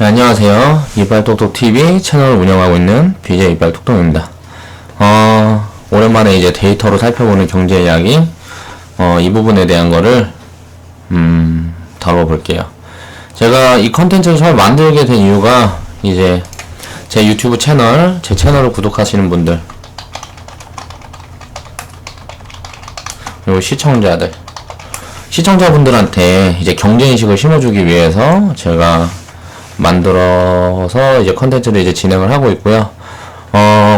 네, 안녕하세요. 이빨톡톡TV 채널을 운영하고 있는 BJ 이빨톡톡입니다. 오랜만에 이제 데이터로 살펴보는 경제 이야기, 이 부분에 대한 거를, 다뤄볼게요. 제가 이 컨텐츠를 처음 만들게 된 이유가, 이제, 제 유튜브 채널, 제 채널을 구독하시는 분들, 그리고 시청자분들한테 이제 경제인식을 심어주기 위해서 제가 만들어서 이제 컨텐츠를 이제 진행을 하고 있고요.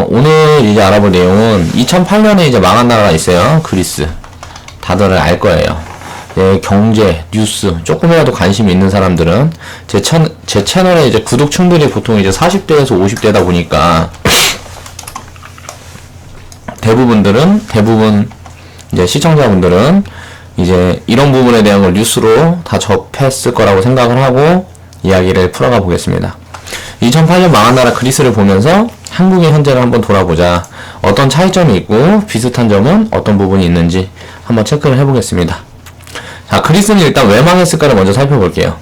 오늘 이제 알아볼 내용은 2008년에 이제 망한 나라가 있어요. 그리스. 다들 알 거예요. 네, 경제, 뉴스, 조금이라도 관심이 있는 사람들은 제 채널에 이제 구독층들이 보통 이제 40대에서 50대다 보니까 대부분 이제 시청자분들은 이제 이런 부분에 대한 걸 뉴스로 다 접했을 거라고 생각을 하고 이야기를 풀어가 보겠습니다. 2008년 망한 나라 그리스를 보면서 한국의 현재를 한번 돌아보자. 어떤 차이점이 있고 비슷한 점은 어떤 부분이 있는지 한번 체크를 해보겠습니다. 자, 그리스는 일단 왜 망했을까를 먼저 살펴볼게요.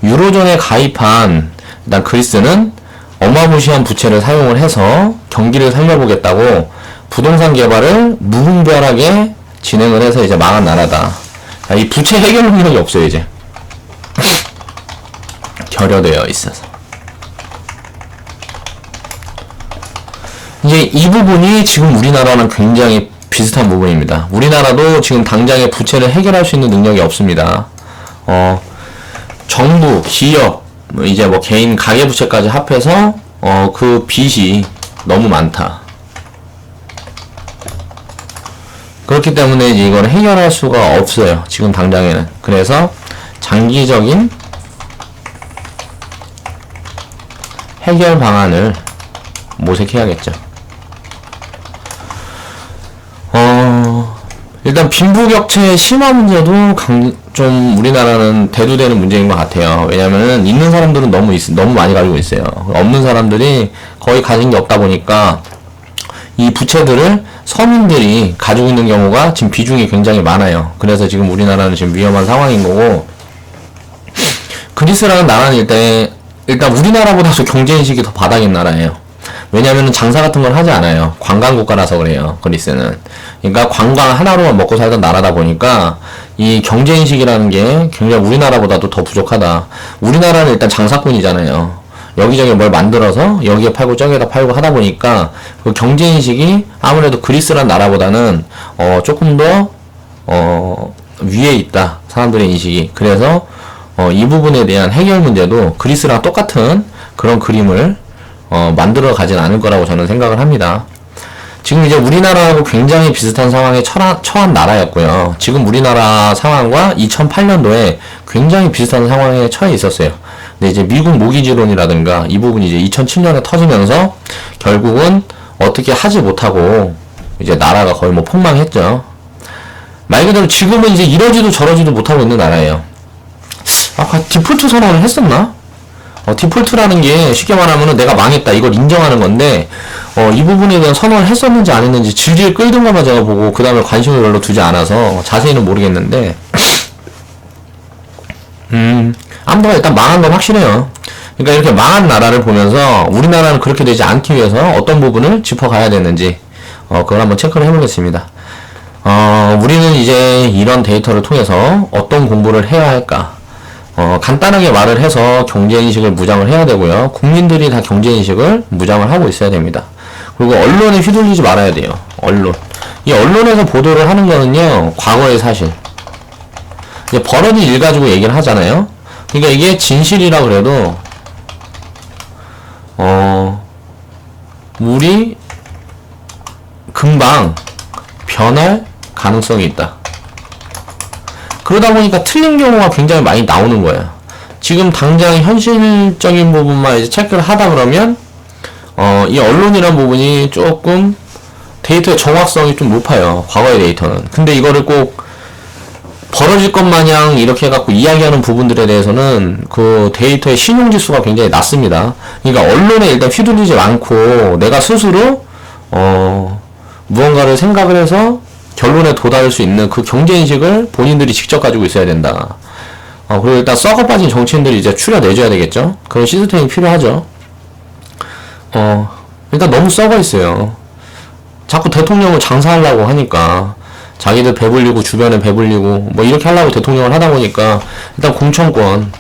유로존에 가입한 일단 그리스는 어마무시한 부채를 사용을 해서 경기를 살려보겠다고 부동산 개발을 무분별하게 진행을 해서 이제 망한 나라다. 자, 이 부채 해결 능력이 없어요, 이제. 결여되어 있어서. 이제 이 부분이 지금 우리나라랑 굉장히 비슷한 부분입니다. 우리나라도 지금 당장의 부채를 해결할 수 있는 능력이 없습니다. 정부, 기업, 이제 뭐 개인 가계부채까지 합해서 그 빚이 너무 많다. 그렇기 때문에 이제 이걸 해결할 수가 없어요. 지금 당장에는. 그래서 장기적인 해결 방안을 모색해야겠죠. 일단 빈부격차의 심화 문제도 좀 우리나라는 대두되는 문제인 것 같아요. 왜냐면은 있는 사람들은 너무 많이 가지고 있어요. 없는 사람들이 거의 가진 게 없다 보니까 이 부채들을 서민들이 가지고 있는 경우가 지금 비중이 굉장히 많아요. 그래서 지금 우리나라는 지금 위험한 상황인 거고, 그리스라는 나라는 일단 우리나라보다도 경제인식이 더 바닥인 나라예요. 왜냐면은 장사 같은 걸 하지 않아요. 관광국가라서 그래요, 그리스는. 그러니까 관광 하나로만 먹고 살던 나라다 보니까 이 경제인식이라는 게 굉장히 우리나라보다도 더 부족하다. 우리나라는 일단 장사꾼이잖아요. 여기저기 뭘 만들어서 여기에 팔고 저기에다 팔고 하다 보니까 그 경제인식이 아무래도 그리스란 나라보다는 조금 더 위에 있다, 사람들의 인식이. 그래서 이 부분에 대한 해결 문제도 그리스랑 똑같은 그런 그림을 만들어 가진 않을 거라고 저는 생각을 합니다. 지금 이제 우리나라하고 굉장히 비슷한 상황에 처한 나라였고요. 지금 우리나라 상황과 2008년도에 굉장히 비슷한 상황에 처해 있었어요. 근데 이제 미국 모기지론이라든가 이 부분이 이제 2007년에 터지면서 결국은 어떻게 하지 못하고 이제 나라가 거의 뭐 폭망했죠. 말 그대로 지금은 이제 이러지도 저러지도 못하고 있는 나라예요. 아까 디폴트 선언을 했었나? 디폴트라는 게 쉽게 말하면은 내가 망했다, 이걸 인정하는 건데, 이 부분에 대한 선언을 했었는지 안 했는지 질질 끌던 것만 제가 보고 그 다음에 관심을 별로 두지 않아서 자세히는 모르겠는데, 아무튼 일단 망한 건 확실해요. 그러니까 이렇게 망한 나라를 보면서 우리나라는 그렇게 되지 않기 위해서 어떤 부분을 짚어가야 되는지 그걸 한번 체크를 해보겠습니다. 우리는 이제 이런 데이터를 통해서 어떤 공부를 해야 할까? 간단하게 말을 해서 경제인식을 무장을 해야 되고요. 국민들이 다 경제인식을 무장을 하고 있어야 됩니다. 그리고 언론에 휘둘리지 말아야 돼요. 이 언론에서 보도를 하는 거는요, 과거의 사실. 이제 벌어진 일 가지고 얘기를 하잖아요. 그러니까 이게 진실이라 그래도, 우리 금방 변할 가능성이 있다. 그러다 보니까 틀린 경우가 굉장히 많이 나오는 거예요. 지금 당장 현실적인 부분만 이제 체크를 하다 그러면, 이 언론이란 부분이 조금 데이터의 정확성이 좀 높아요. 과거의 데이터는. 근데 이거를 꼭 벌어질 것 마냥 이렇게 해갖고 이야기하는 부분들에 대해서는 그 데이터의 신용지수가 굉장히 낮습니다. 그러니까 언론에 일단 휘둘리지 않고 내가 스스로, 무언가를 생각을 해서 결론에 도달할 수 있는 그 경제인식을 본인들이 직접 가지고 있어야 된다. 그리고 일단 썩어 빠진 정치인들이 이제 추려내줘야 되겠죠? 그런 시스템이 필요하죠. 일단 너무 썩어 있어요. 자꾸 대통령을 장사하려고 하니까, 자기들 배불리고, 주변에 배불리고, 뭐 이렇게 하려고 대통령을 하다 보니까, 일단 공천권.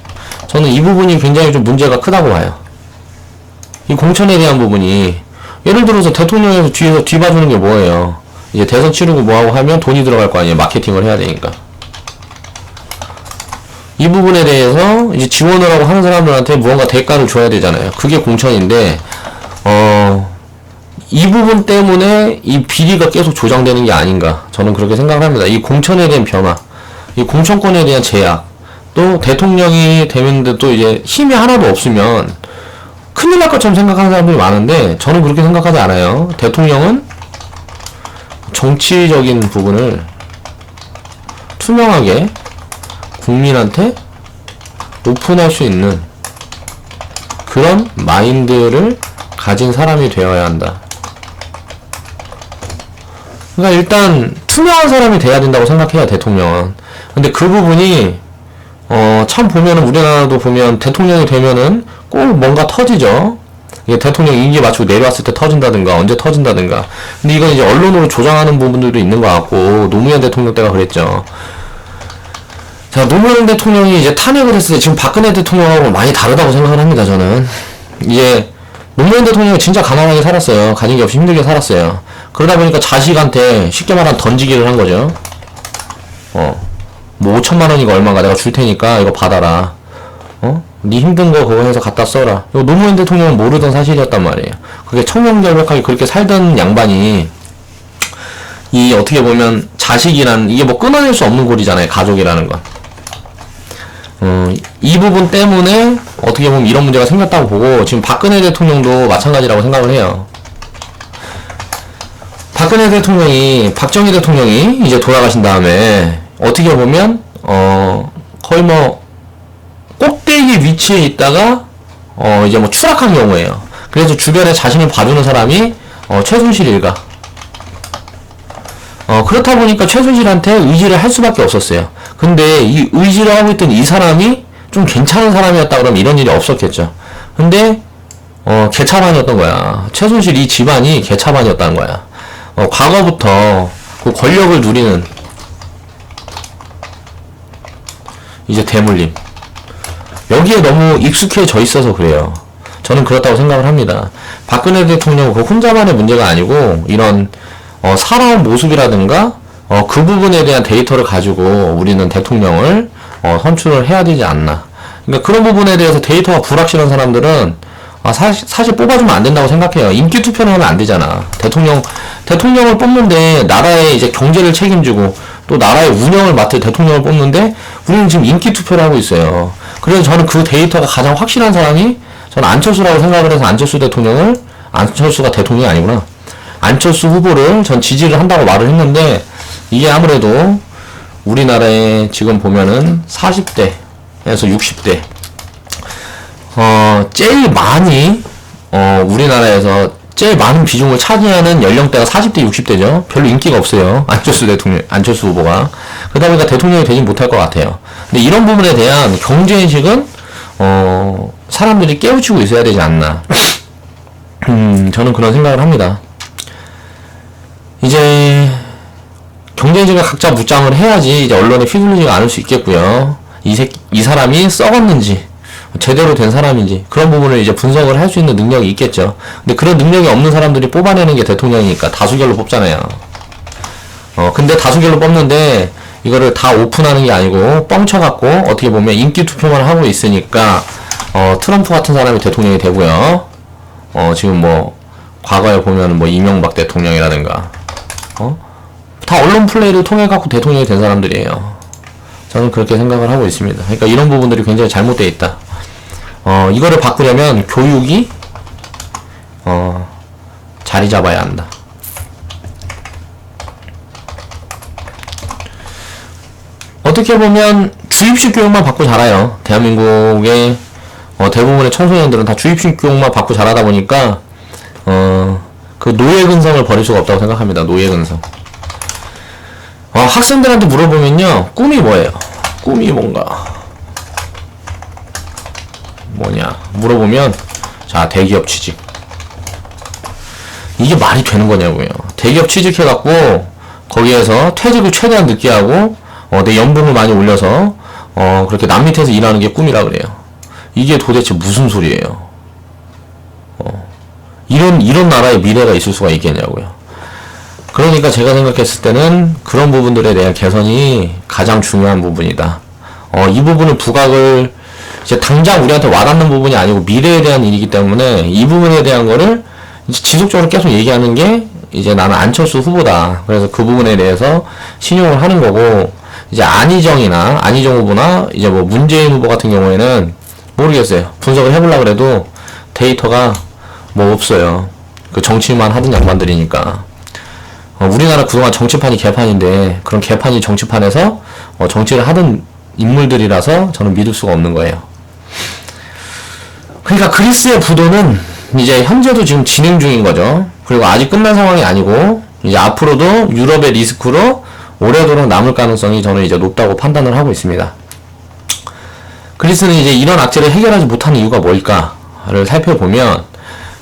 저는 이 부분이 굉장히 좀 문제가 크다고 봐요. 이 공천에 대한 부분이, 예를 들어서 대통령에서 뒤에서 뒤봐주는 게 뭐예요? 이제 대선 치르고 뭐하고 하면 돈이 들어갈 거 아니에요. 마케팅을 해야 되니까. 이 부분에 대해서 이제 지원을 하고 하는 사람들한테 무언가 대가를 줘야 되잖아요. 그게 공천인데, 이 부분 때문에 이 비리가 계속 조장되는 게 아닌가. 저는 그렇게 생각을 합니다. 이 공천에 대한 변화, 이 공천권에 대한 제약, 또 대통령이 되는데 또 이제 힘이 하나도 없으면 큰일 날 것처럼 생각하는 사람들이 많은데, 저는 그렇게 생각하지 않아요. 대통령은 정치적인 부분을 투명하게 국민한테 오픈할 수 있는 그런 마인드를 가진 사람이 되어야 한다. 그러니까 일단 투명한 사람이 돼야 된다고 생각해요, 대통령은. 근데 그 부분이 참 보면은 우리나라도 보면 대통령이 되면은 꼭 뭔가 터지죠. 이게 대통령 임기 맞추고 내려왔을 때 터진다든가 언제 터진다든가. 근데 이건 이제 언론으로 조장하는 부분들도 있는 것 같고, 노무현 대통령 때가 그랬죠. 자, 노무현 대통령이 이제 탄핵을 했을 때 지금 박근혜 대통령하고 많이 다르다고 생각을 합니다, 저는. 이제 노무현 대통령이 진짜 가난하게 살았어요. 가진 게 없이 힘들게 살았어요. 그러다 보니까 자식한테 쉽게 말하면 던지기를 한 거죠. 뭐 5천만 원이가 얼마가 내가 줄 테니까 이거 받아라. 네 힘든 거 그거 해서 갖다 써라. 이거 노무현 대통령은 모르던 사실이었단 말이에요. 그게 청명절벽하게 그렇게 살던 양반이, 이 어떻게 보면 자식이란, 이게 뭐 끊어낼 수 없는 고리잖아요, 가족이라는 건. 이 부분 때문에 어떻게 보면 이런 문제가 생겼다고 보고, 지금 박근혜 대통령도 마찬가지라고 생각을 해요. 박근혜 대통령이, 박정희 대통령이 이제 돌아가신 다음에 어떻게 보면 거의 뭐 꼭대기 위치에 있다가 이제 뭐 추락한 경우예요. 그래서 주변에 자신을 봐주는 사람이 최순실 일가. 그렇다 보니까 최순실한테 의지를 할 수밖에 없었어요. 근데 이 의지를 하고 있던 이 사람이 좀 괜찮은 사람이었다 그러면 이런 일이 없었겠죠. 근데 개차반이었던 거야. 최순실 이 집안이 개차반이었다는 거야. 과거부터 그 권력을 누리는 이제 대물림, 여기에 너무 익숙해져 있어서 그래요. 저는 그렇다고 생각을 합니다. 박근혜 대통령은 그 혼자만의 문제가 아니고, 이런 살아온 모습이라든가 그 부분에 대한 데이터를 가지고 우리는 대통령을 선출을 해야 되지 않나. 그러니까 그런 부분에 대해서 데이터가 불확실한 사람들은 사실 뽑아주면 안 된다고 생각해요. 인기 투표를 하면 안 되잖아. 대통령을 뽑는데, 나라의 이제 경제를 책임지고 또 나라의 운영을 맡을 대통령을 뽑는데, 우리는 지금 인기 투표를 하고 있어요. 그래서 저는 그 데이터가 가장 확실한 사람이, 저는 안철수라고 생각을 해서 안철수가 대통령이 아니구나. 안철수 후보를 전 지지를 한다고 말을 했는데, 이게 아무래도 우리나라에 지금 보면은 40대에서 60대, 제일 많이, 우리나라에서 제일 많은 비중을 차지하는 연령대가 40대, 60대죠. 별로 인기가 없어요. 안철수 후보가. 그러다 보니까 대통령이 되진 못할 것 같아요. 근데 이런 부분에 대한 경제인식은, 사람들이 깨우치고 있어야 되지 않나. 저는 그런 생각을 합니다. 이제, 경제인식을 각자 무장을 해야지 이제 언론에 휘둘리지가 않을 수 있겠고요. 이 사람이 썩었는지, 제대로 된 사람인지, 그런 부분을 이제 분석을 할 수 있는 능력이 있겠죠. 근데 그런 능력이 없는 사람들이 뽑아내는 게 대통령이니까 다수결로 뽑잖아요. 근데 다수결로 뽑는데, 이거를 다 오픈하는 게 아니고 뻥쳐갖고 어떻게 보면 인기 투표만 하고 있으니까 트럼프 같은 사람이 대통령이 되고요. 지금 뭐 과거에 보면 뭐 이명박 대통령이라든가 다 언론 플레이를 통해 갖고 대통령이 된 사람들이에요. 저는 그렇게 생각을 하고 있습니다. 그러니까 이런 부분들이 굉장히 잘못되어 있다. 이거를 바꾸려면 교육이 자리 잡아야 한다. 어떻게 보면 주입식 교육만 받고 자라요. 대한민국의 대부분의 청소년들은 다 주입식 교육만 받고 자라다 보니까 그 노예 근성을 버릴 수가 없다고 생각합니다. 노예 근성. 학생들한테 물어보면요, 꿈이 뭐예요? 꿈이 뭔가 뭐냐 물어보면 자 대기업 취직. 이게 말이 되는 거냐고요. 대기업 취직해갖고 거기에서 퇴직을 최대한 늦게 하고 내 연봉을 많이 올려서 그렇게 남 밑에서 일하는 게 꿈이라 그래요. 이게 도대체 무슨 소리예요? 이런 나라에 미래가 있을 수가 있겠냐고요. 그러니까 제가 생각했을 때는 그런 부분들에 대한 개선이 가장 중요한 부분이다. 이 부분을 부각을 이제 당장 우리한테 와닿는 부분이 아니고 미래에 대한 일이기 때문에 이 부분에 대한 거를 이제 지속적으로 계속 얘기하는 게 이제 나는 안철수 후보다. 그래서 그 부분에 대해서 신용을 하는 거고, 이제 안희정 후보나 이제 뭐 문재인 후보 같은 경우에는 모르겠어요. 분석을 해보려고 해도 데이터가 뭐 없어요. 그 정치만 하던 양반들이니까. 우리나라 그동안 정치판이 개판인데 그런 개판이 정치판에서 정치를 하던 인물들이라서 저는 믿을 수가 없는 거예요. 그러니까 그리스의 부도는 이제 현재도 지금 진행 중인 거죠. 그리고 아직 끝난 상황이 아니고 이제 앞으로도 유럽의 리스크로 오래도록 남을 가능성이 저는 이제 높다고 판단을 하고 있습니다. 그리스는 이제 이런 악재를 해결하지 못하는 이유가 뭘까를 살펴보면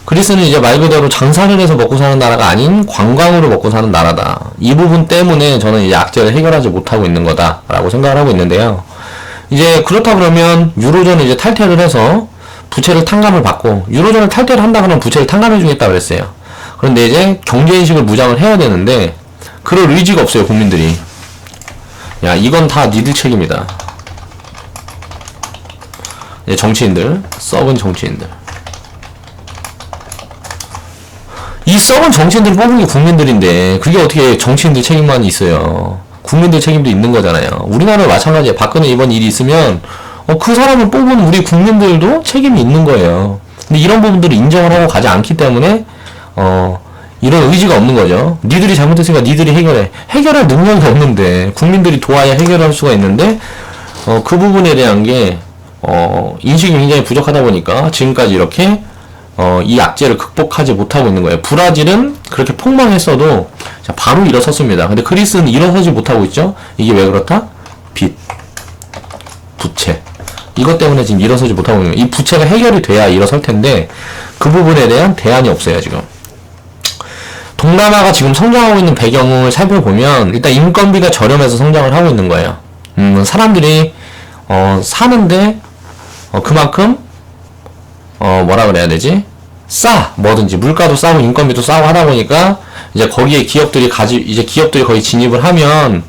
그리스는 이제 말 그대로 장사를 해서 먹고 사는 나라가 아닌 관광으로 먹고 사는 나라다. 이 부분 때문에 저는 이제 악재를 해결하지 못하고 있는 거다라고 생각을 하고 있는데요. 이제 그렇다 그러면 유로존을 이제 탈퇴를 해서 부채를 탕감을 받고 유로존을 탈퇴를 한다 그러면 부채를 탕감해 주겠다 그랬어요. 그런데 이제 경제인식을 무장을 해야 되는데 그럴 의지가 없어요, 국민들이. 야, 이건 다 니들 책임이다. 이제 정치인들, 썩은 정치인들. 이 썩은 정치인들 뽑은 게 국민들인데 그게 어떻게 정치인들 책임만 있어요. 국민들 책임도 있는 거잖아요. 우리나라도 마찬가지예요. 박근혜 이번 일이 있으면 그 사람을 뽑은 우리 국민들도 책임이 있는 거예요. 근데 이런 부분들을 인정을 하고 가지 않기 때문에 이런 의지가 없는 거죠. 니들이 잘못했으니까 니들이 해결해. 해결할 능력이 없는데 국민들이 도와야 해결할 수가 있는데 그 부분에 대한 게 인식이 굉장히 부족하다 보니까 지금까지 이렇게 이 악재를 극복하지 못하고 있는 거예요. 브라질은 그렇게 폭망했어도 바로 일어섰습니다. 근데 그리스는 일어서지 못하고 있죠. 이게 왜 그렇다? 빚, 부채. 이것 때문에 지금 일어서지 못하고 있는 거예요. 이 부채가 해결이 돼야 일어설 텐데 그 부분에 대한 대안이 없어요, 지금. 동남아가 지금 성장하고 있는 배경을 살펴보면 일단 인건비가 저렴해서 성장을 하고 있는 거예요. 사람들이 사는데 그만큼 뭐라 그래야 되지? 뭐든지 물가도 싸고 인건비도 싸고 하다 보니까 이제 거기에 기업들이 거의 진입을 하면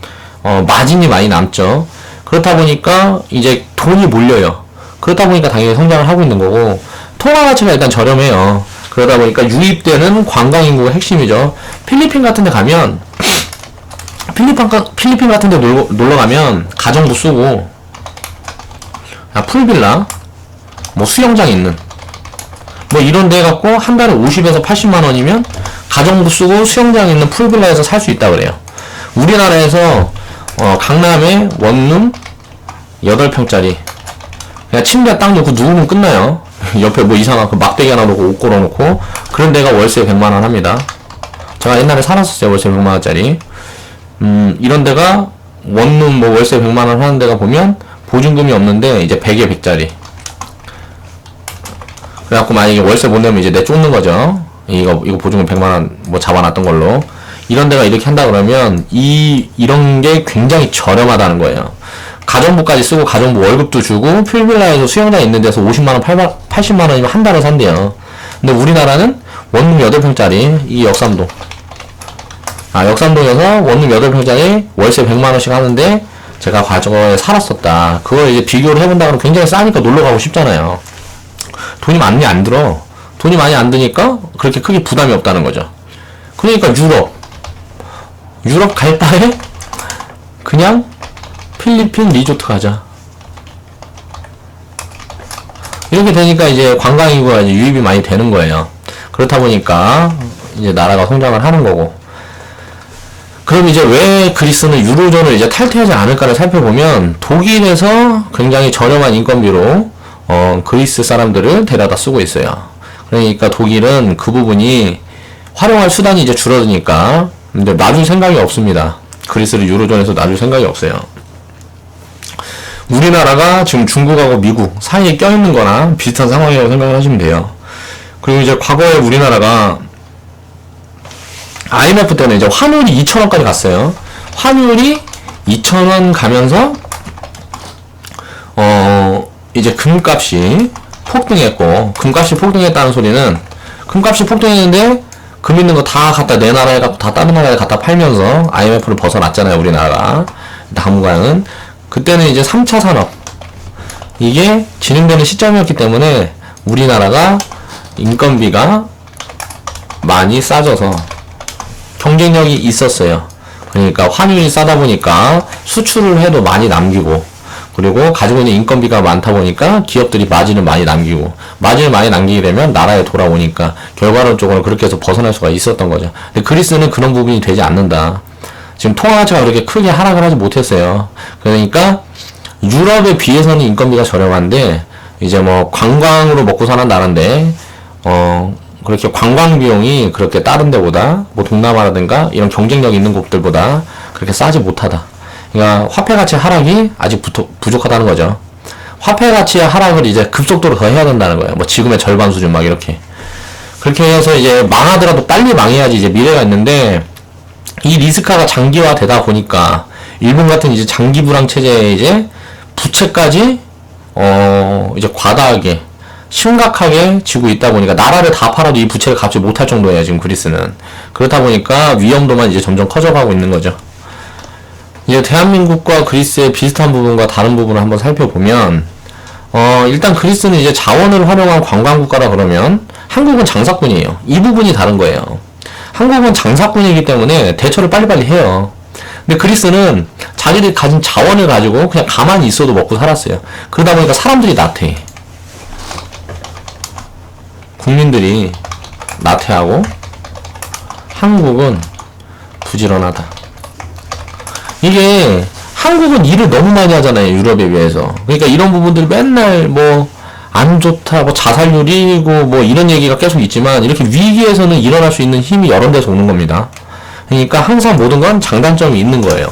마진이 많이 남죠. 그렇다 보니까 이제 돈이 몰려요. 그렇다 보니까 당연히 성장을 하고 있는 거고 통화 가치가 일단 저렴해요. 그러다 보니까 유입되는 관광 인구가 핵심이죠. 필리핀 같은 데 가면 필리핀 같은 데 놀러 가면 가정부 쓰고 풀빌라 뭐 수영장 있는 뭐 이런 데 갖고 한 달에 50에서 80만 원이면 가정부 쓰고 수영장 있는 풀빌라에서 살 수 있다 그래요. 우리나라에서 강남에 원룸 8평짜리 그냥 침대 딱 놓고 누우면 끝나요. 옆에 뭐 이상한 그 막대기 하나 놓고 옷 걸어놓고 그런 데가 월세 100만원 합니다. 제가 옛날에 살았었어요. 월세 100만원짜리. 이런 데가 원룸 뭐 월세 100만원 하는 데가 보면 보증금이 없는데 이제 100에 100짜리. 그래갖고 만약에 월세 못 내면 이제 내 쫓는 거죠. 이거 보증금 100만원 뭐 잡아놨던 걸로. 이런 데가 이렇게 한다 그러면 이런 게 굉장히 저렴하다는 거예요. 가정부까지 쓰고 가정부 월급도 주고 풀빌라에서 수영장 있는 데서 50만원 80만원이면 한 달에 산대요. 근데 우리나라는 원룸 8평짜리 이게 역삼동 역삼동에서 원룸 8평짜리 월세 100만원씩 하는데 제가 과거에 살았었다. 그걸 이제 비교를 해본다 그러면 굉장히 싸니까 놀러가고 싶잖아요. 돈이 많이 안 들어. 돈이 많이 안 드니까 그렇게 크게 부담이 없다는 거죠. 그러니까 유럽 갈 바에 그냥 필리핀 리조트 가자. 이렇게 되니까 이제 관광 인구가 이제 유입이 많이 되는 거예요. 그렇다 보니까 이제 나라가 성장을 하는 거고. 그럼 이제 왜 그리스는 유로존을 이제 탈퇴하지 않을까를 살펴보면 독일에서 굉장히 저렴한 인건비로 그리스 사람들을 데려다 쓰고 있어요. 그러니까 독일은 그 부분이 활용할 수단이 이제 줄어드니까 근데 놔줄 생각이 없습니다. 그리스를 유로존에서 놔줄 생각이 없어요. 우리나라가 지금 중국하고 미국 사이에 껴있는 거나 비슷한 상황이라고 생각을 하시면 돼요. 그리고 이제 과거에 우리나라가 IMF 때는 이제 환율이 2,000원까지 갔어요. 환율이 2,000원 가면서 이제 금값이 폭등했고, 금값이 폭등했다는 소리는, 금값이 폭등했는데 금 있는 거 다 갖다 내 나라에 갖고 다 다른 나라에 갖다 팔면서 IMF를 벗어났잖아요, 우리나라가. 당분간은. 그때는 이제 3차 산업 이게 진행되는 시점이었기 때문에 우리나라가 인건비가 많이 싸져서 경쟁력이 있었어요. 그러니까 환율이 싸다 보니까 수출을 해도 많이 남기고, 그리고 가지고 있는 인건비가 많다 보니까 기업들이 마진을 많이 남기고, 마진을 많이 남기게 되면 나라에 돌아오니까 결과론적으로 그렇게 해서 벗어날 수가 있었던 거죠. 근데 그리스는 그런 부분이 되지 않는다. 지금 통화 가치가 그렇게 크게 하락을 하지 못했어요. 그러니까 유럽에 비해서는 인건비가 저렴한데, 이제 뭐 관광으로 먹고 사는 나라인데 그렇게 관광 비용이 그렇게 다른 데보다 뭐 동남아라든가 이런 경쟁력 있는 곳들보다 그렇게 싸지 못하다. 그러니까 화폐 가치 하락이 아직 부족하다는 거죠. 화폐 가치의 하락을 이제 급속도로 더 해야 된다는 거예요. 뭐 지금의 절반 수준 막 이렇게. 그렇게 해서 이제 망하더라도 빨리 망해야지 이제 미래가 있는데, 이 리스크가 장기화 되다 보니까 일본 같은 이제 장기 불황 체제에 이제 부채까지 이제 과다하게 심각하게 지고 있다 보니까 나라를 다 팔아도 이 부채를 갚지 못할 정도예요, 지금 그리스는. 그렇다 보니까 위험도만 이제 점점 커져가고 있는 거죠. 이제 대한민국과 그리스의 비슷한 부분과 다른 부분을 한번 살펴보면, 일단 그리스는 이제 자원을 활용한 관광국가라 그러면 한국은 장사꾼이에요. 이 부분이 다른 거예요. 한국은 장사꾼이기 때문에 대처를 빨리빨리 해요. 근데 그리스는 자기들이 가진 자원을 가지고 그냥 가만히 있어도 먹고 살았어요. 그러다 보니까 사람들이 나태해. 국민들이 나태하고 한국은 부지런하다. 이게 한국은 일을 너무 많이 하잖아요, 유럽에 비해서. 그러니까 이런 부분들 맨날 뭐 안 좋다, 뭐 자살률이고 뭐 이런 얘기가 계속 있지만, 이렇게 위기에서는 일어날 수 있는 힘이 여러 데서 오는 겁니다. 그러니까 항상 모든 건 장단점이 있는 거예요.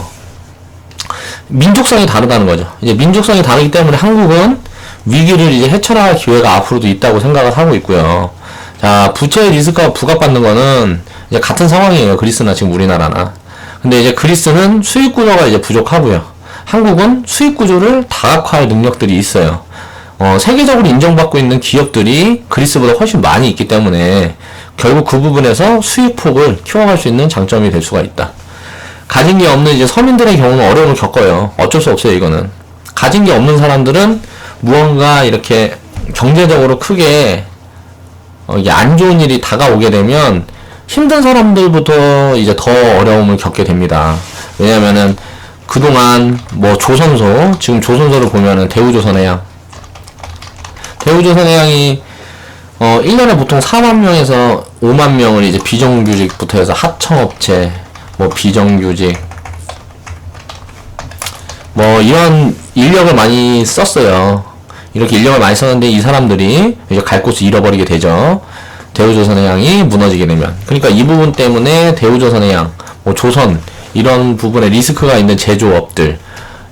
민족성이 다르다는 거죠. 이제 민족성이 다르기 때문에 한국은 위기를 이제 헤쳐나갈 기회가 앞으로도 있다고 생각을 하고 있고요. 자, 부채 리스크가 부각받는 거는 이제 같은 상황이에요. 그리스나 지금 우리나라나. 근데 이제 그리스는 수익 구조가 이제 부족하고요. 한국은 수익 구조를 다각화할 능력들이 있어요. 세계적으로 인정받고 있는 기업들이 그리스보다 훨씬 많이 있기 때문에 결국 그 부분에서 수익폭을 키워갈 수 있는 장점이 될 수가 있다. 가진 게 없는 이제 서민들의 경우는 어려움을 겪어요. 어쩔 수 없어요, 이거는. 가진 게 없는 사람들은 무언가 이렇게 경제적으로 크게 이게 안 좋은 일이 다가오게 되면 힘든 사람들부터 이제 더 어려움을 겪게 됩니다. 왜냐면은 그동안 뭐 조선소, 지금 조선소를 보면은 대우조선해양이 1년에 보통 4만 명에서 5만 명을 이제 비정규직부터 해서 하청업체, 뭐 비정규직, 뭐 이런 인력을 많이 썼어요. 이렇게 인력을 많이 썼는데 이 사람들이 이제 갈 곳을 잃어버리게 되죠. 대우조선해양이 무너지게 되면. 그러니까 이 부분 때문에 대우조선해양, 뭐 조선, 이런 부분에 리스크가 있는 제조업들,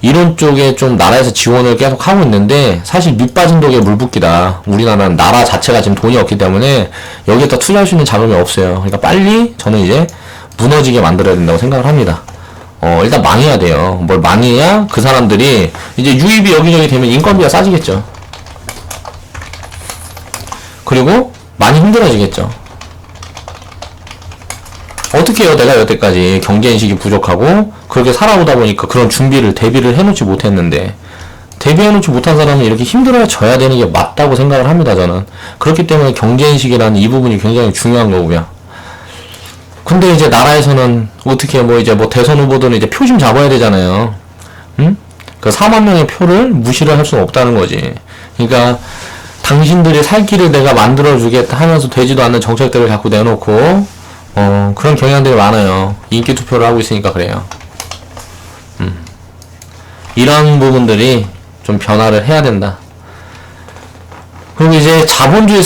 이런 쪽에 좀 나라에서 지원을 계속 하고 있는데, 사실 밑빠진 독에 물 붓기다. 우리나라는 나라 자체가 지금 돈이 없기 때문에 여기에다 투자할 수 있는 자금이 없어요. 그러니까 빨리 저는 이제 무너지게 만들어야 된다고 생각을 합니다. 일단 망해야 돼요. 뭘 망해야 그 사람들이 이제 유입이 여기저기 되면 인건비가 싸지겠죠. 그리고 많이 힘들어지겠죠. 어떻게 해요? 내가 여태까지 경제인식이 부족하고 그렇게 살아오다 보니까 그런 대비를 해놓지 못했는데, 대비해놓지 못한 사람은 이렇게 힘들어져야 되는 게 맞다고 생각을 합니다, 저는. 그렇기 때문에 경제인식이라는 이 부분이 굉장히 중요한 거고요. 근데 이제 나라에서는 어떻게 뭐 이제 뭐 대선 후보들은 이제 표 좀 잡아야 되잖아요. 응? 그 4만 명의 표를 무시를 할 수는 없다는 거지. 그러니까 당신들이 살 길을 내가 만들어주겠다 하면서 되지도 않는 정책들을 자꾸 내놓고 그런 경향들이 많아요. 인기 투표를 하고 있으니까 그래요. 이런 부분들이 좀 변화를 해야 된다. 그리고 이제 자본주의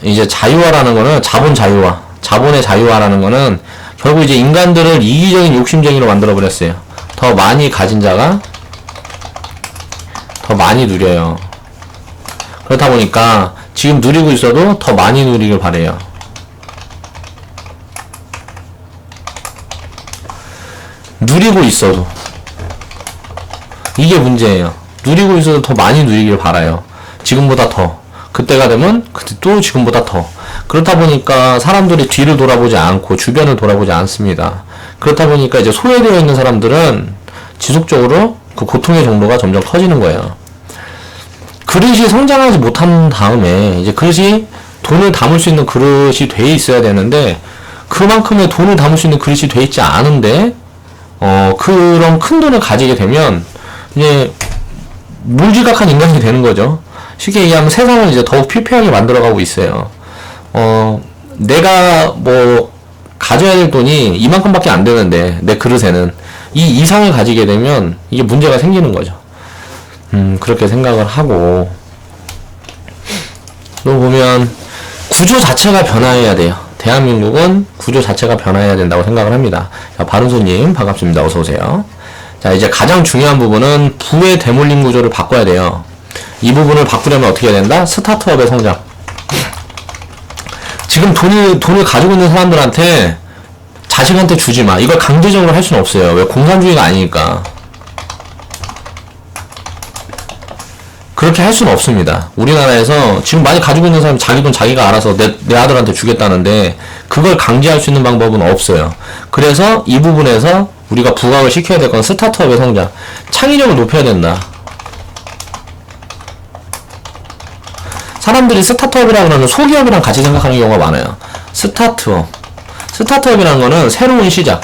이제 자유화라는 거는 자본의 자유화라는 거는 결국 이제 인간들을 이기적인 욕심쟁이로 만들어 버렸어요. 더 많이 가진 자가 더 많이 누려요. 그렇다 보니까 지금 누리고 있어도 더 많이 누리길 바래요. 누리고 있어도 이게 문제예요. 누리고 있어도 더 많이 누리길 바라요. 지금보다 더. 그때가 되면 그때 또 지금보다 더. 그렇다 보니까 사람들이 뒤를 돌아보지 않고 주변을 돌아보지 않습니다. 그렇다 보니까 이제 소외되어 있는 사람들은 지속적으로 그 고통의 정도가 점점 커지는 거예요. 그릇이 성장하지 못한 다음에 이제 그릇이 돈을 담을 수 있는 그릇이 돼 있어야 되는데 그만큼의 돈을 담을 수 있는 그릇이 돼 있지 않은데 그런 큰 돈을 가지게 되면 이제 물지각한 인간이 되는 거죠. 쉽게 얘기하면 세상을 이제 더욱 피폐하게 만들어가고 있어요. 내가 뭐 가져야 될 돈이 이만큼밖에 안 되는데 내 그릇에는 이 이상을 가지게 되면 이게 문제가 생기는 거죠. 그렇게 생각을 하고 또 보면 구조 자체가 변화해야 돼요. 대한민국은 구조 자체가 변화해야 된다고 생각을 합니다. 자, 바른손님 반갑습니다. 어서오세요. 자, 이제 가장 중요한 부분은 부의 대물림 구조를 바꿔야 돼요. 이 부분을 바꾸려면 어떻게 해야 된다? 스타트업의 성장. 지금 돈을 가지고 있는 사람들한테 자식한테 주지 마. 이걸 강제적으로 할 수는 없어요. 왜? 공산주의가 아니니까. 그렇게 할 수는 없습니다. 우리나라에서 지금 많이 가지고 있는 사람이 자기 돈 자기가 알아서 내 아들한테 주겠다는데 그걸 강제할 수 있는 방법은 없어요. 그래서 이 부분에서 우리가 부각을 시켜야 될 건 스타트업의 성장. 창의력을 높여야 된다. 사람들이 스타트업이라 그러면 소기업이랑 같이 생각하는 경우가 많아요. 스타트업이라는 거는 새로운 시작.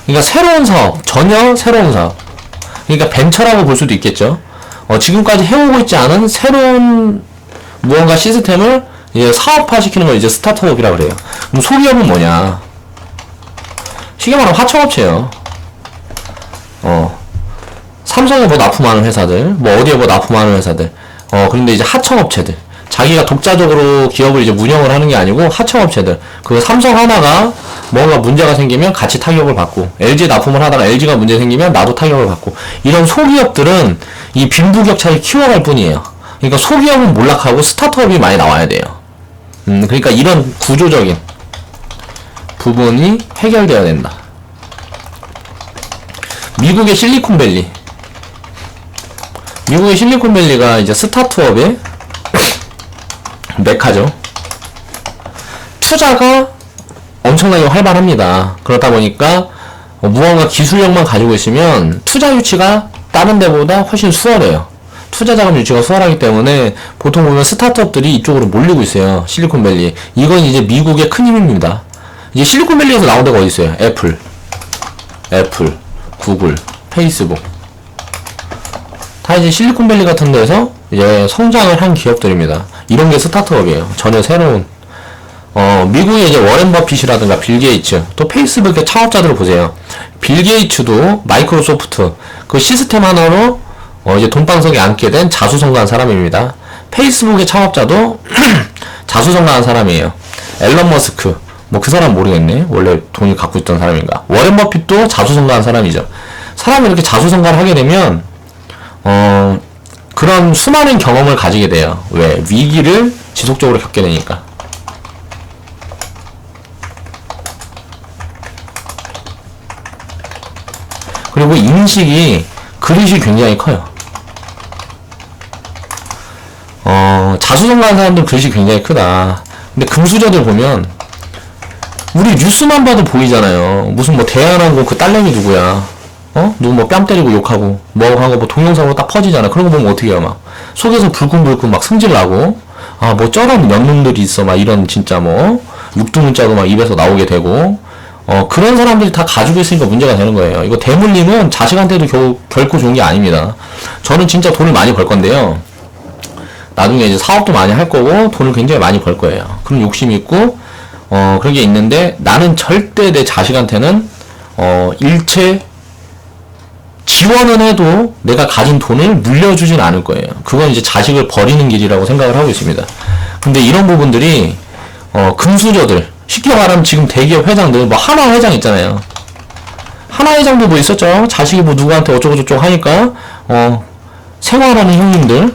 그러니까 새로운 사업, 전혀 새로운 사업. 그러니까 벤처라고 볼 수도 있겠죠. 지금까지 해오고 있지 않은 새로운 무언가 시스템을 이제 사업화시키는 걸 이제 스타트업이라고 그래요. 그럼 소기업은 뭐냐? 쉽게 말하면 하청업체예요. 삼성에 뭐 납품하는 회사들, 뭐 어디에 뭐 납품하는 회사들. 그런데 이제 하청업체들. 자기가 독자적으로 기업을 이제 운영을 하는 게 아니고 하청업체들. 그 삼성 하나가 뭔가 문제가 생기면 같이 타격을 받고, LG 납품을 하다가 LG가 문제 생기면 나도 타격을 받고, 이런 소기업들은 이 빈부격차를 키워갈 뿐이에요. 그러니까 소기업은 몰락하고 스타트업이 많이 나와야 돼요. 그러니까 이런 구조적인 부분이 해결되어야 된다. 미국의 실리콘밸리. 미국의 실리콘밸리가 이제 스타트업의 메카죠. 투자가 엄청나게 활발합니다. 그러다 보니까 무언가 기술력만 가지고 있으면 투자 유치가 다른 데보다 훨씬 수월해요. 투자 자금 유치가 수월하기 때문에 보통 보면 스타트업들이 이쪽으로 몰리고 있어요. 실리콘밸리. 이건 이제 미국의 큰 힘입니다. 이제 실리콘밸리에서 나온 데가 어디 있어요? 애플, 구글, 페이스북. 다 이제 실리콘밸리 같은 데서 이제 성장을 한 기업들입니다. 이런 게 스타트업이에요. 전혀 새로운. 미국의 이제 워렌 버핏이라든가 빌 게이츠, 또 페이스북의 창업자들을 보세요. 빌 게이츠도 마이크로소프트, 그 시스템 하나로, 이제 돈방석에 앉게 된 자수성가한 사람입니다. 페이스북의 창업자도 자수성가한 사람이에요. 앨런 머스크, 뭐 그 사람 모르겠네. 원래 돈이 갖고 있던 사람인가. 워렌 버핏도 자수성가한 사람이죠. 사람이 이렇게 자수성가를 하게 되면, 그런 수많은 경험을 가지게 돼요. 왜? 위기를 지속적으로 겪게 되니까. 그리고 인식이, 그릇이 굉장히 커요. 자수성가한 사람들 그릇이 굉장히 크다. 근데 금수저들 보면, 우리 뉴스만 봐도 보이잖아요. 무슨 뭐 대한항공 그 딸내미 누구야. 누구 뭐 뺨 때리고 욕하고, 뭐 하고 뭐 동영상으로 딱 퍼지잖아. 그런 거 보면 어떻게 해요, 막. 속에서 불끈불끈 막 승질 나고, 뭐 저런 연놈들이 있어. 막 이런 진짜 뭐, 육두문자도 막 입에서 나오게 되고, 그런 사람들이 다 가지고 있으니까 문제가 되는 거예요. 이거 대물림은 자식한테도 결코 좋은 게 아닙니다. 저는 진짜 돈을 많이 벌 건데요. 나중에 이제 사업도 많이 할 거고, 돈을 굉장히 많이 벌 거예요. 그런 욕심이 있고, 그런 게 있는데, 나는 절대 내 자식한테는, 일체, 지원은 해도 내가 가진 돈을 물려주진 않을 거예요. 그건 이제 자식을 버리는 길이라고 생각을 하고 있습니다. 근데 이런 부분들이, 금수저들, 쉽게 말하면 지금 대기업 회장들, 뭐 하나 회장 있잖아요. 하나 회장도 뭐 있었죠. 자식이 뭐 누구한테 어쩌고저쩌고 하니까 생활하는 형님들,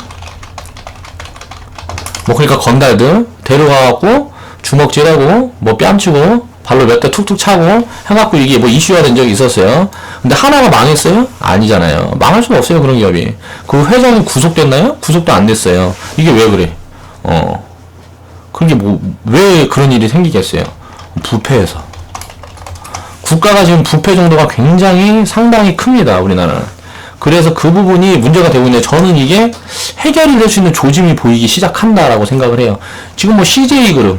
뭐 그러니까 건달들 데려가갖고 주먹질하고 뭐 뺨치고 발로 몇 대 툭툭 차고 해갖고 이게 뭐 이슈가 된 적이 있었어요. 근데 하나가 망했어요? 아니잖아요. 망할 수가 없어요, 그런 기업이. 그 회장이 구속됐나요? 구속도 안 됐어요. 이게 왜 그래? 그게 뭐 왜 그런 일이 생기겠어요? 부패해서. 국가가 지금 부패 정도가 굉장히 상당히 큽니다, 우리나라는. 그래서 그 부분이 문제가 되고 있는데, 저는 이게 해결이 될 수 있는 조짐이 보이기 시작한다라고 생각을 해요. 지금 뭐 CJ그룹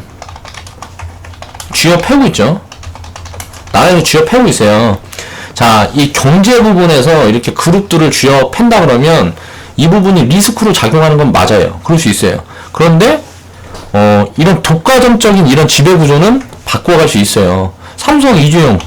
쥐어 패고 있죠. 나라에서 쥐어 패고 있어요. 자, 이 경제 부분에서 이렇게 그룹들을 쥐어 팬다 그러면 이 부분이 리스크로 작용하는 건 맞아요. 그럴 수 있어요. 그런데 이런 독과점적인 이런 지배구조는 바꿔갈 수 있어요. 삼성 이재용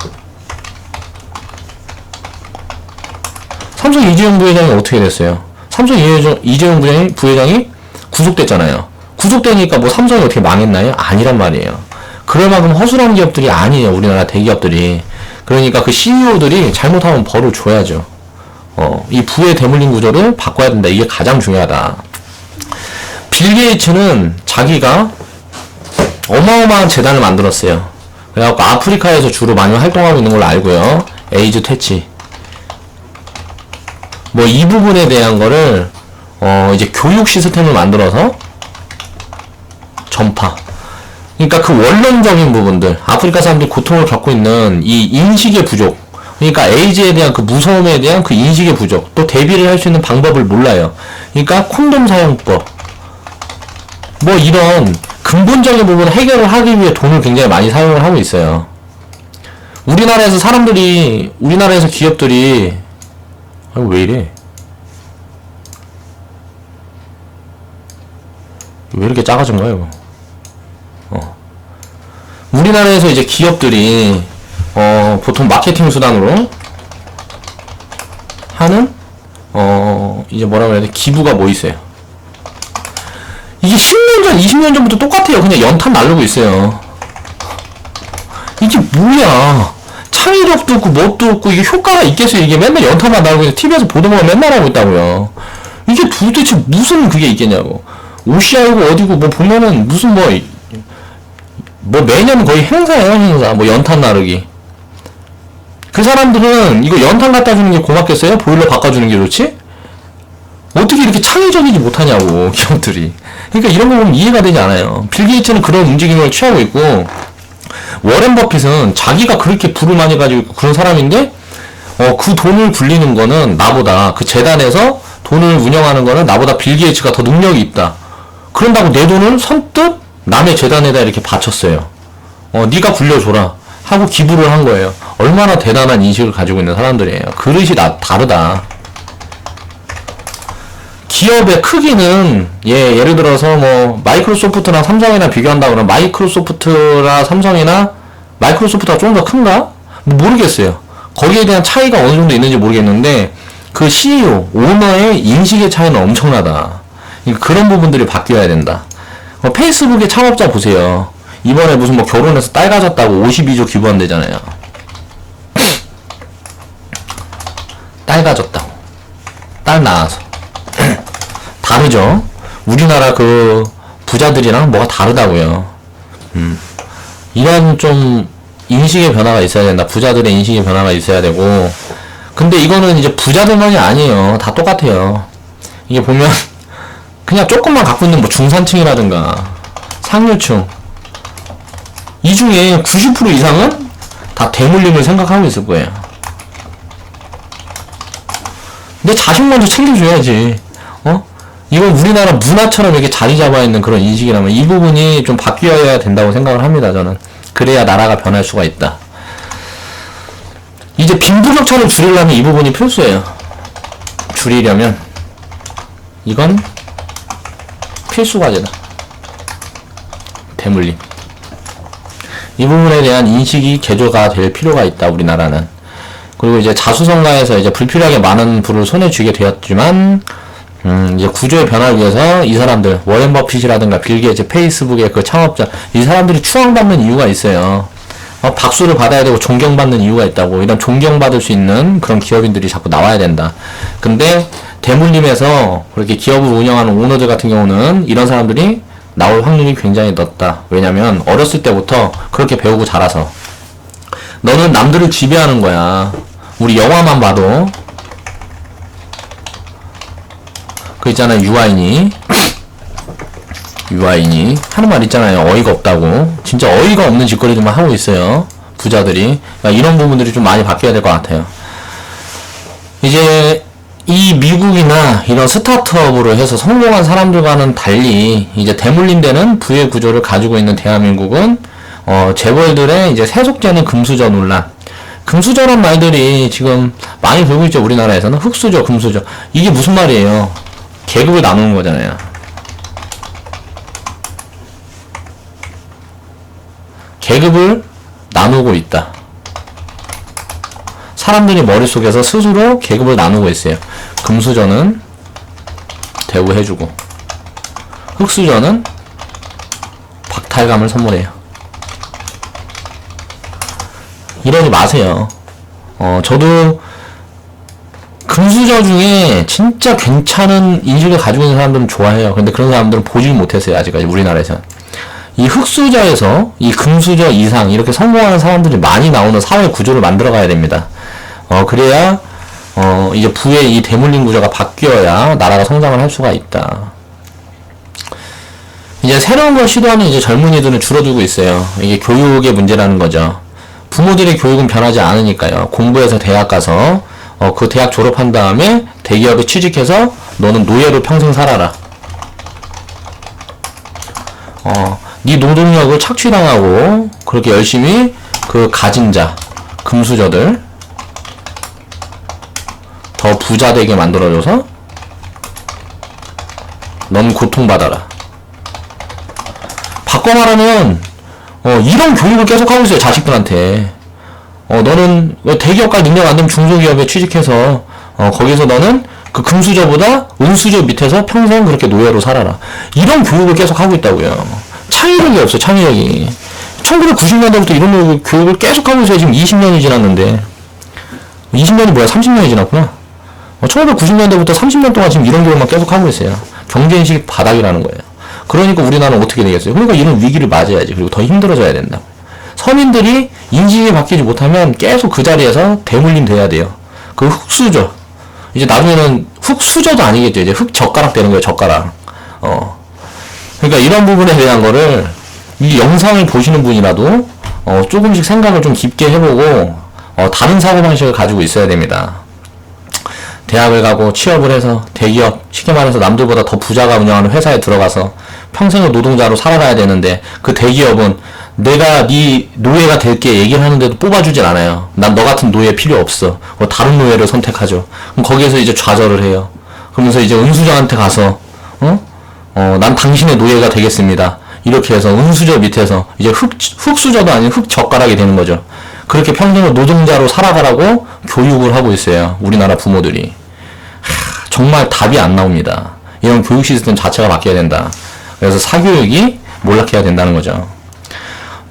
부회장이 어떻게 됐어요? 삼성 이재용 부회장이 구속됐잖아요. 구속되니까 뭐 삼성이 어떻게 망했나요? 아니란 말이에요. 그럴 만큼 허술한 기업들이 아니에요, 우리나라 대기업들이. 그러니까 그 CEO들이 잘못하면 벌을 줘야죠. 이 부의 대물림 구조를 바꿔야 된다. 이게 가장 중요하다. 빌 게이츠는 자기가 어마어마한 재단을 만들었어요. 그래갖고 아프리카에서 주로 많이 활동하고 있는 걸로 알고요. 에이즈 퇴치. 뭐 이 부분에 대한 거를 이제 교육 시스템을 만들어서 전파. 그러니까 그 원론적인 부분들, 아프리카 사람들이 고통을 겪고 있는 이 인식의 부족, 그러니까 에이즈에 대한 그 무서움에 대한 그 인식의 부족, 또 대비를 할 수 있는 방법을 몰라요. 그러니까 콘돔 사용법, 뭐 이런 근본적인 부분을 해결을 하기 위해 돈을 굉장히 많이 사용을 하고 있어요. 우리나라에서 기업들이, 왜 이래? 왜 이렇게 작아진 거야, 이거? 우리나라에서 이제 기업들이 보통 마케팅 수단으로 하는 이제 뭐라고 해야 돼? 기부가 뭐 있어요? 이게 10년 전, 20년 전부터 똑같아요. 그냥 연탄 날르고 있어요. 이게 뭐야? 창의력도 없고 뭣도 없고 이게 효과가 있겠어요? 이게 맨날 연탄만 날고 있는데 TV에서 보던 거만 맨날 하고 있다고요. 이게 도대체 무슨 그게 있겠냐고. 오시아이고 어디고 뭐 보면은 무슨 뭐 매년 거의 행사예요, 행사. 뭐 연탄 나르기. 그 사람들은 이거 연탄 갖다 주는 게 고맙겠어요? 보일러 바꿔주는 게 좋지? 어떻게 이렇게 창의적이지 못하냐고, 기업들이. 그러니까 이런 거 보면 이해가 되지 않아요. 빌 게이츠는 그런 움직임을 취하고 있고, 워렌 버핏은 자기가 그렇게 부를 많이 가지고 있고 그런 사람인데, 그 돈을 굴리는 거는 나보다, 그 재단에서 돈을 운영하는 거는 나보다 빌 게이츠가 더 능력이 있다. 그런다고 내 돈을 선뜻 남의 재단에다 이렇게 바쳤어요. 네가 굴려줘라 하고 기부를 한 거예요. 얼마나 대단한 인식을 가지고 있는 사람들이에요. 그릇이 다르다. 기업의 크기는 예를 들어서 뭐 마이크로소프트나 삼성이나 비교한다 그러면 마이크로소프트나 삼성이나 마이크로소프트가 좀 더 큰가? 모르겠어요. 거기에 대한 차이가 어느 정도 있는지 모르겠는데 그 CEO, 오너의 인식의 차이는 엄청나다. 그러니까 그런 부분들이 바뀌어야 된다. 페이스북의 창업자 보세요. 이번에 무슨 뭐 결혼해서 딸 가졌다고 52조 기부한대잖아요. 딸 가졌다고. 딸 낳아서. 다르죠? 우리나라 그 부자들이랑 뭐가 다르다고요. 이런 좀 인식의 변화가 있어야 된다. 부자들의 인식의 변화가 있어야 되고. 근데 이거는 이제 부자들만이 아니에요. 다 똑같아요. 이게 보면 그냥 조금만 갖고 있는 뭐 중산층이라든가 상류층 이 중에 90% 이상은 다 대물림을 생각하고 있을 거예요. 내 자식 먼저 챙겨줘야지. 이건 우리나라 문화처럼 이렇게 자리 잡아 있는 그런 인식이라면 이 부분이 좀 바뀌어야 된다고 생각을 합니다. 저는 그래야 나라가 변할 수가 있다. 이제 빈부격차를 줄이려면 이 부분이 필수예요. 줄이려면 이건 필수 과제다. 대물림. 이 부분에 대한 인식이 개조가 될 필요가 있다. 우리나라는. 그리고 이제 자수성가에서 이제 불필요하게 많은 부를 손에 쥐게 되었지만 이제 구조의 변화를 위해서 이 사람들 워렌 버핏이라든가 빌 게이츠, 페이스북의 그 창업자 이 사람들이 추앙받는 이유가 있어요. 박수를 받아야 되고 존경받는 이유가 있다고. 이런 존경받을 수 있는 그런 기업인들이 자꾸 나와야 된다. 근데 대물림에서 그렇게 기업을 운영하는 오너들 같은 경우는 이런 사람들이 나올 확률이 굉장히 높다. 왜냐면 어렸을 때부터 그렇게 배우고 자라서. 너는 남들을 지배하는 거야. 우리 영화만 봐도 그 있잖아요. 유아인이 하는 말 있잖아요. 어이가 없다고. 진짜 어이가 없는 짓거리들만 하고 있어요. 부자들이. 그러니까 이런 부분들이 좀 많이 바뀌어야 될 것 같아요. 이제 이 미국이나 이런 스타트업으로 해서 성공한 사람들과는 달리 이제 대물림되는 부의 구조를 가지고 있는 대한민국은 재벌들의 이제 세속되는 금수저 논란. 금수저란 말들이 지금 많이 돌고 있죠. 우리나라에서는 흑수저, 금수저. 이게 무슨 말이에요? 계급을 나누는 거잖아요. 계급을 나누고 있다. 사람들이 머릿속에서 스스로 계급을 나누고 있어요. 금수저는 대우해주고 흑수저는 박탈감을 선물해요. 이러지 마세요. 저도 금수저 중에 진짜 괜찮은 인식을 가지고 있는 사람들은 좋아해요. 근데 그런 사람들은 보질 못했어요. 아직까지 우리나라에서. 이 흑수저에서 이 금수저 이상 이렇게 성공하는 사람들이 많이 나오는 사회 구조를 만들어 가야 됩니다. 그래야 이제 부의 이 대물림 구조가 바뀌어야 나라가 성장을 할 수가 있다. 이제 새로운 걸 시도하는 이제 젊은이들은 줄어들고 있어요. 이게 교육의 문제라는 거죠. 부모들의 교육은 변하지 않으니까요. 공부해서 대학 가서 그 대학 졸업한 다음에 대기업에 취직해서 너는 노예로 평생 살아라. 네 노동력을 착취당하고 그렇게 열심히 그 가진 자, 금수저들 더 부자 되게 만들어줘서 넌 고통받아라. 바꿔 말하면 이런 교육을 계속 하고 있어요. 자식들한테. 너는 대기업까지 능력 안 되면 중소기업에 취직해서 거기서 너는 그 금수저보다 은수저 밑에서 평생 그렇게 노예로 살아라. 이런 교육을 계속 하고 있다고요. 창의력이 없어요. 창의력이. 1990년대부터 이런 교육을 계속 하고 있어요. 지금 20년이 지났는데. 20년이 뭐야? 30년이 지났구나. 1990년대부터 30년 동안 지금 이런 교육만 계속 하고 있어요. 경제인식이 바닥이라는 거예요. 그러니까 우리나라는 어떻게 되겠어요? 그러니까 이런 위기를 맞아야지. 그리고 더 힘들어져야 된다. 서민들이 인식이 바뀌지 못하면 계속 그 자리에서 대물림 돼야 돼요. 그 흑수저. 이제 나중에는 흑수저도 아니겠죠. 이제 흑젓가락 되는 거예요. 젓가락. 그러니까 이런 부분에 대한 거를 이 영상을 보시는 분이라도 조금씩 생각을 좀 깊게 해보고 다른 사고방식을 가지고 있어야 됩니다. 대학을 가고 취업을 해서 대기업, 쉽게 말해서 남들보다 더 부자가 운영하는 회사에 들어가서 평생을 노동자로 살아가야 되는데 그 대기업은 내가 네 노예가 될게 얘기를 하는데도 뽑아주질 않아요. 난 너 같은 노예 필요 없어. 다른 노예를 선택하죠. 그럼 거기에서 이제 좌절을 해요. 그러면서 이제 은수저한테 가서 난 당신의 노예가 되겠습니다. 이렇게 해서 은수저 밑에서 이제 흑수저도 아닌 흑젓가락이 되는 거죠. 그렇게 평생을 노동자로 살아가라고 교육을 하고 있어요. 우리나라 부모들이. 정말 답이 안 나옵니다. 이런 교육 시스템 자체가 바뀌어야 된다. 그래서 사교육이 몰락해야 된다는 거죠.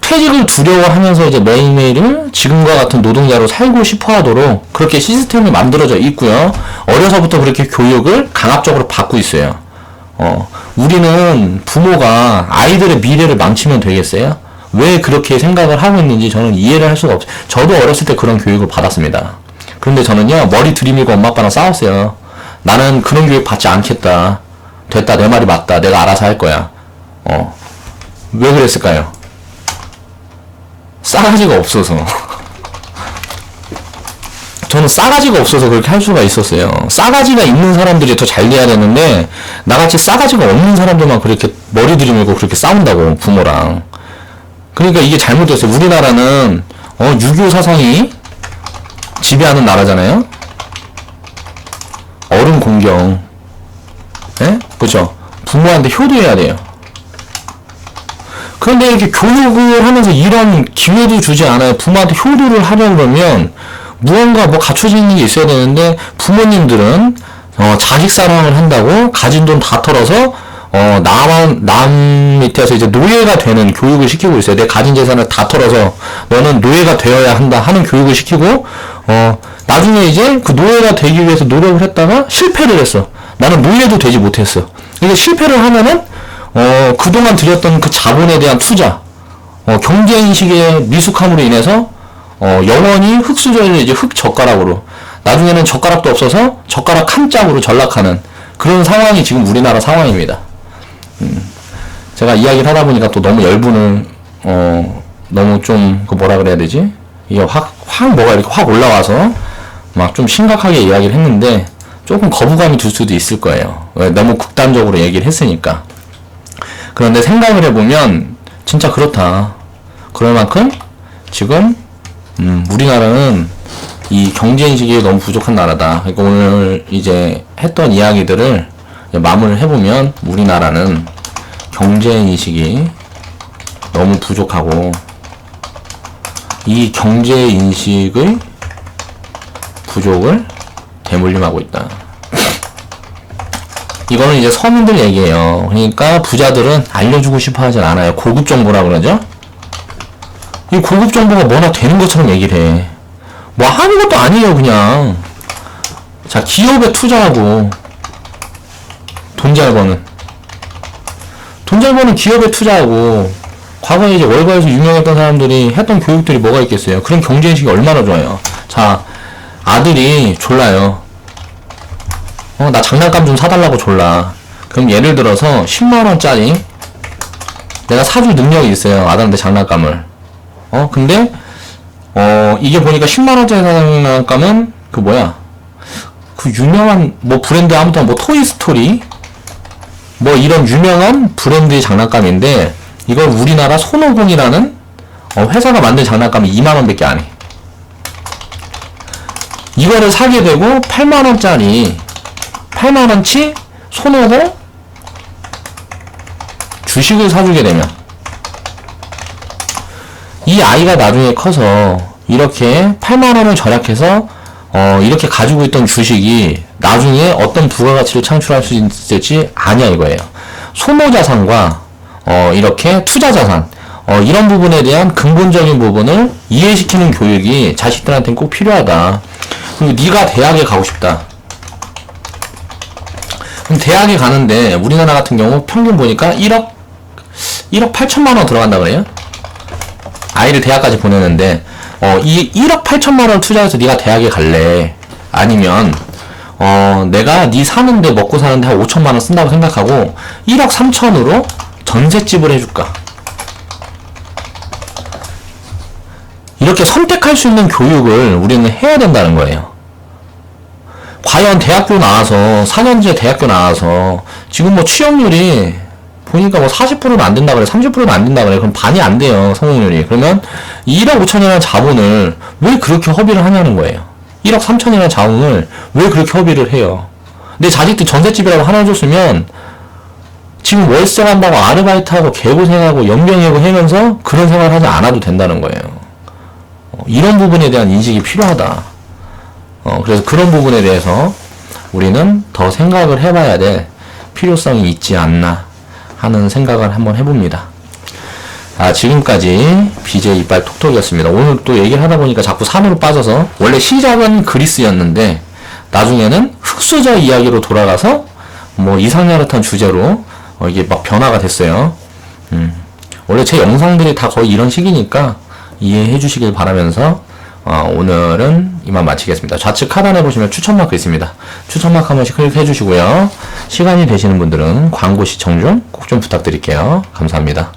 퇴직을 두려워하면서 이제 매일매일을 지금과 같은 노동자로 살고 싶어 하도록 그렇게 시스템이 만들어져 있고요. 어려서부터 그렇게 교육을 강압적으로 받고 있어요. 우리는 부모가 아이들의 미래를 망치면 되겠어요? 왜 그렇게 생각을 하고 있는지 저는 이해를 할 수가 없어요. 저도 어렸을 때 그런 교육을 받았습니다. 그런데 저는요, 머리 들이밀고 엄마 아빠랑 싸웠어요. 나는 그런 교육 받지 않겠다. 됐다, 내 말이 맞다. 내가 알아서 할 거야. 왜 그랬을까요? 싸가지가 없어서. 저는 싸가지가 없어서 그렇게 할 수가 있었어요. 싸가지가 있는 사람들이 더 잘 돼야 되는데 나같이 싸가지가 없는 사람들만 그렇게 머리 들이밀고 그렇게 싸운다고, 부모랑. 그러니까 이게 잘못됐어요. 우리나라는 유교 사상이 지배하는 나라잖아요. 어른 공경, 예? 그죠? 부모한테 효도해야 돼요. 그런데 이렇게 교육을 하면서 이런 기회도 주지 않아요. 부모한테 효도를 하려고 그러면 무언가 뭐 갖춰지는 게 있어야 되는데 부모님들은 자식 사랑을 한다고 가진 돈 다 털어서 남 밑에서 이제 노예가 되는 교육을 시키고 있어요. 내 가진 재산을 다 털어서 너는 노예가 되어야 한다 하는 교육을 시키고, 나중에 이제 그 노예가 되기 위해서 노력을 했다가 실패를 했어. 나는 노예도 되지 못했어. 이게 실패를 하면은, 그동안 들였던 그 자본에 대한 투자, 경제인식의 미숙함으로 인해서, 영원히 흙수저를 이제 흙젓가락으로, 나중에는 젓가락도 없어서 젓가락 한 짝으로 전락하는 그런 상황이 지금 우리나라 상황입니다. 제가 이야기를 하다 보니까 또 너무 열분을, 너무 좀, 뭐라 그래야 되지? 이게 뭐가 이렇게 확 올라와서 막 좀 심각하게 이야기를 했는데 조금 거부감이 들 수도 있을 거예요. 너무 극단적으로 얘기를 했으니까. 그런데 생각을 해보면 진짜 그렇다. 그럴 만큼 지금, 우리나라는 이 경제인식이 너무 부족한 나라다. 그러니까 오늘 이제 했던 이야기들을 마무리를 해보면 우리나라는 경제인식이 너무 부족하고 이 경제인식의 부족을 대물림하고 있다. 이거는 이제 서민들 얘기예요. 그러니까 부자들은 알려주고 싶어 하진 않아요. 고급 정보라 그러죠? 이 고급 정보가 뭐나 되는 것처럼 얘기를 해. 뭐 아무것도 아니에요, 그냥. 자, 기업에 투자하고 돈 잘 버는 기업에 투자하고 과거에 이제 월가에서 유명했던 사람들이 했던 교육들이 뭐가 있겠어요? 그런 경제인식이 얼마나 좋아요. 자, 아들이 졸라요. 나 장난감 좀 사달라고 졸라. 그럼 예를 들어서 10만원짜리 내가 사줄 능력이 있어요. 아들한테 장난감을. 근데 이게 보니까 10만원짜리 장난감은 그 유명한 뭐 브랜드 아무튼 뭐 토이스토리 뭐 이런 유명한 브랜드의 장난감인데 이걸 우리나라 손오공이라는 회사가 만든 장난감이 2만원밖에 안 해. 이거를 사게 되고 8만원치 손오공 주식을 사주게 되면 이 아이가 나중에 커서 이렇게 8만원을 절약해서 이렇게 가지고 있던 주식이 나중에 어떤 부가가치를 창출할 수 있을지 아냐 이거예요. 소모자산과 이렇게 투자자산 이런 부분에 대한 근본적인 부분을 이해시키는 교육이 자식들한테는 꼭 필요하다. 그리고 네가 대학에 가고 싶다. 그럼 대학에 가는데 우리나라 같은 경우 평균 보니까 1억 8천만원 들어간다 그래요. 아이를 대학까지 보내는데 이 1억 8천만원 투자해서 네가 대학에 갈래? 아니면 내가 네 사는데 먹고 사는데 한 5천만원 쓴다고 생각하고 1억 3천으로 전셋집을 해줄까? 이렇게 선택할 수 있는 교육을 우리는 해야 된다는 거예요. 과연 대학교 나와서 4년제 대학교 나와서 지금 뭐 취업률이 보니까 뭐 40%는 안 된다 그래. 30%는 안 된다 그래. 그럼 반이 안 돼요. 성공률이. 그러면 1억 5천이라는 자본을 왜 그렇게 허비를 하냐는 거예요. 1억 3천이라는 자본을 왜 그렇게 허비를 해요. 내 자식들 전셋집이라고 하나 줬으면 지금 월세 간다고 아르바이트하고 개고생하고 연병이고 하면서 그런 생활 하지 않아도 된다는 거예요. 이런 부분에 대한 인식이 필요하다. 그래서 그런 부분에 대해서 우리는 더 생각을 해봐야 될 필요성이 있지 않나 하는 생각을 한번 해봅니다. 지금까지 BJ 이빨 톡톡이었습니다. 오늘 또 얘기를 하다 보니까 자꾸 산으로 빠져서 원래 시작은 그리스였는데 나중에는 흙수저 이야기로 돌아가서 뭐 이상야릇한 주제로 이게 막 변화가 됐어요. 원래 제 영상들이 다 거의 이런 식이니까 이해해 주시길 바라면서 오늘은 이만 마치겠습니다. 좌측 하단에 보시면 추천마크 있습니다. 추천마크 한 번씩 클릭해 주시고요. 시간이 되시는 분들은 광고 시청 중 꼭 좀 부탁드릴게요. 감사합니다.